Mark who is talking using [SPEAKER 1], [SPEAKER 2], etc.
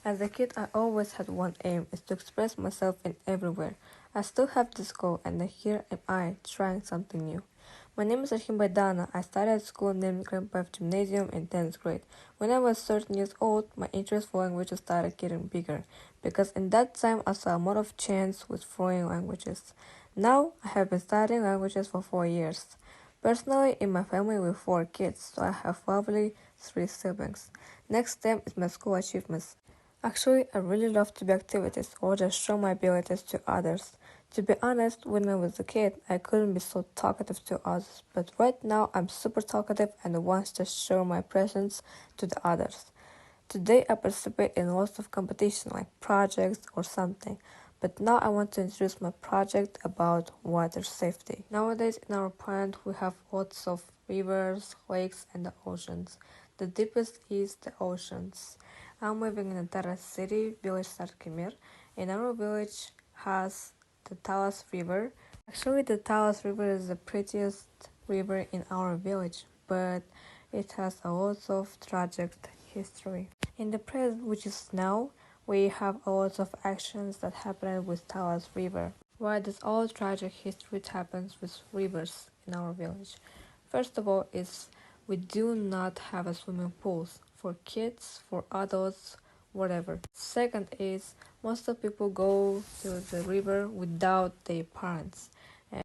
[SPEAKER 1] As a kid, I always had one aim, is to express myself in everywhere. I still have this goal, and here am I, trying something new. My name is Rahimbay Dana. I started at school named Grandpa Gymnasium in 10th grade. When I was 13 years old, my interest for languages started getting bigger, because in that time I saw a lot of chance with foreign languages. Now, I have been studying languages for 4 years. Personally, in my family we're 4 kids, so I have lovely 3 siblings. Next step is my school achievements. Actually, I really love to be activities or just show my abilities to others. To be honest, when I was a kid, I couldn't be so talkative to others, but right now I'm super talkative and want to show my presence to the others. Today I participate in lots of competition like projects or something, but now I want to introduce my project about water safety. Nowadays in our planet we have lots of rivers, lakes and the oceans. The deepest is the oceans. I'm living in a terrace city, village Sarkimir, and our village has the Talas River. Actually, the Talas River is the prettiest river in our village, but it has a lot of tragic history. In the present, which is now, we have a lot of actions that happen with Talas River. Why does all tragic history happens with rivers in our village? First of all, is we do not have a swimming pools for kids, for adults, whatever. Second is most of people go to the river without their parents.